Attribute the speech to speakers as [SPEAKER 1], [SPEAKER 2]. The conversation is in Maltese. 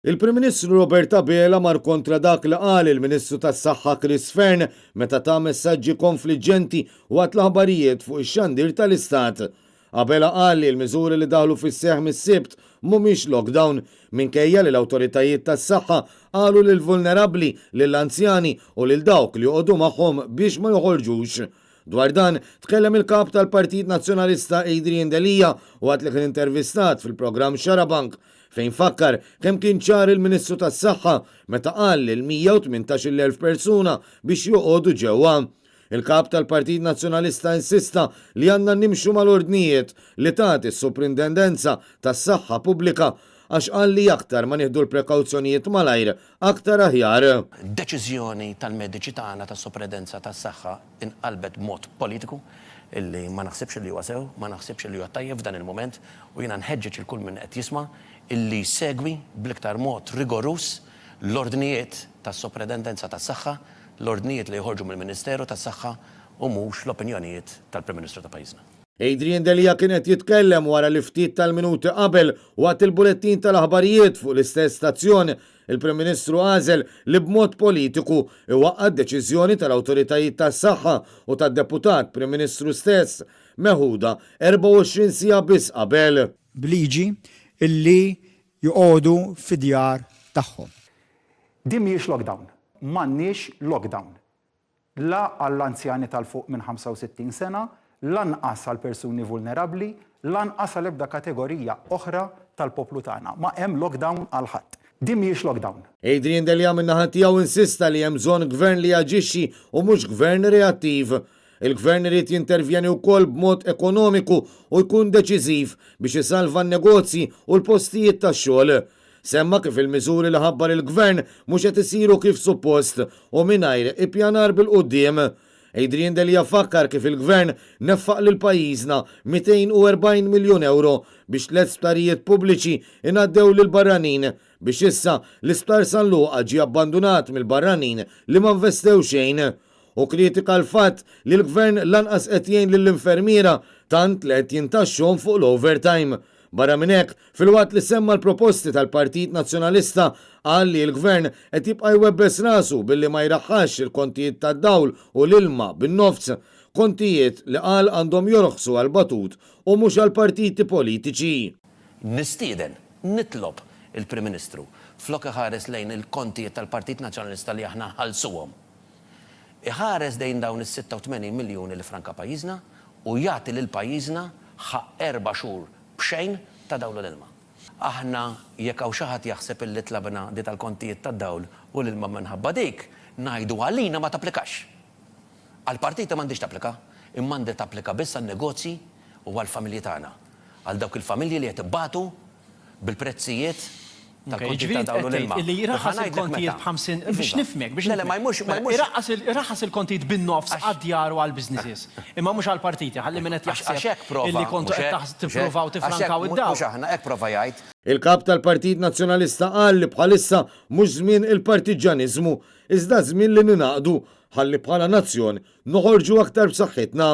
[SPEAKER 1] Il-Prim Ministru Robert Abela mar kontra dak li qal il-Ministru tas-Saħħa Chris Fern meta ta' messaġġi konfliġġenti waqt l-aħbarijiet fuq ix-xandir tal-Istat. Abela qal li l-miżuri li daħlu fis-seħħ mis-Sibt mhumiex lockdown minkejja li l-awtoritajiet tas-saħħa qalu lil vulnerabbli lill-anzjani u lil dawk li joqogħdu magħhom biex ma joħorġux. Dwar dan tkellem il-kap tal-Partit Nazzjonalista Adrian Delija waqt li kien intervistat fil-programm Xarabank fejn fakkar kemm kien ċar il-Ministru tas-Saħħa meta qal lil 118,000 persuna biex joqogħdu ġewwa. Il-kap tal-Partit Nazzjonalista insista li għandna nimxu mal-ordnijiet li tagħti s-Suprintendenza tas-Saħħa Pubblika għax qal li aktar ma nieħdu l-prekawzjonijiet malajr aktar aħjar.
[SPEAKER 2] Deċiżjoni tal-mediċi tagħna tas-Suprintendenza tas-Saħħa inqalbet mod politiku illi ma naħsibx li huwa sew, ma naħsibx li huwa tajjeb f'dan il-mument u jiena nħeġġeġ il-kull minn qed jisma' illi segwi bl-iktar mod rigorus l-ordnijiet tas-Suprintendenza tas-Saħħa, l-ordnijiet li jħorġu mill-Ministeru tas-Saħħa u mhux l-opinjonijiet tal-Prim Ministru ta' pajjiżna.
[SPEAKER 1] Adrian Delija kienet jitkellem wara li ftit tal-minuti qabel waqt il-bulettin tal-aħbarijiet fuq l-istess stazzjon il-Prim Ministru għażel li b'mod politiku iwaqqad deċiżjoni tal-awtoritajiet tas-saħħa u tad-deputat Prim Ministru stess meħuda 24 siegħa biss qabel.
[SPEAKER 3] Bliġi illi joqogħdu fid-djar tagħhom.
[SPEAKER 4] Din mhijiex lockdown, m'għandniex lockdown. La għall-anzjani tal-fuq minn 65 sena, lanqas għal persuni vulnerabbli, lanqas għal ebda kategorija oħra tal-poplu tagħna. Ma hemm lockdown għal ħadd. Din mhijiex lockdown.
[SPEAKER 1] Adrian Delija min-naħa tiegħu insista li hemm bżonn gvern li jaġixxi u mhux gvern reattiv. Il-gvern irid jintervjeni wkoll b'mod ekonomiku u jkun deċiżiv biex isalva n-negozji u l-postijiet tax-xogħol. Semma kif il-miżuri li ħabbar il-gvern mhux qed isiru kif suppost u mingħajr ippjanar bil-qudiem. Adrian Delija fakkar kif il-gvern neffaq lil pajjiżna 240 miljun euro biex l-isptarijiet pubbliċi ingħaddew lil barranin biex issa l-isptar San Luqa ġie abbandunat mill-barranin li ma investew xejn. U kritika l-fatt li l-gvern lanqas qed jgħin lill-infermiera tant li qed jintaxxhom fuq l-overtime. Barra minn hekk, filwaqt li semma l-proposti tal-Partit Nazzjonalista qal li l-gvern qed jibqa' jwebbes rasu billi ma jraħħax il-kontijiet tad-dawl u l-ilma bin-nofs, kontijiet li qal għandhom jorħsu għal batut u mhux għal partiti politiċi.
[SPEAKER 2] Nistieden, nitlob il-Prim Ministru flok iħares lejn il-kontijiet tal-Partit Nazzjonalista li aħna ħalsuhom. Iħares dejn dawn is-86 miljuni li franka pajjiżna u jagħti lil pajjiżna ħaq 4 xhur b'xejn ta' dawl l-ilma. Aħna jekk hawn xi ħadd jaħseb illi tlabna di tal-kontijiet tad-dawl u l-ilma minħabba dik, ngħidu għalina ma tapplikax. Għall-partiti m'għandix tapplika, imma għandi tapplika biss għan-negozji u għall-familji tagħna. Għal dawk il-familji li qed ibbagħtu bil-prezzijiet tal-kontijiet ta' dawl l-ilma.
[SPEAKER 5] Illi jiraħħas il-kontijiet b'50 biex nifmek, iraħħas il-kontijiet bin-nofs għad-djar u għall-businesses. Imma mhux għall-partiti, ħalli min qed jaħseb illi kontu qed tippruvaw tifrankaw id-dawl.
[SPEAKER 2] Aħna hekk prova jgħid.
[SPEAKER 1] Il-kap tal-Partit Nazzjonalista qal li bħalissa mhux żmien il-partiġaniżmu, iżda żmien li ninaqdu ħalli bħala nazzjon noħorġu aktar b'saħħitna.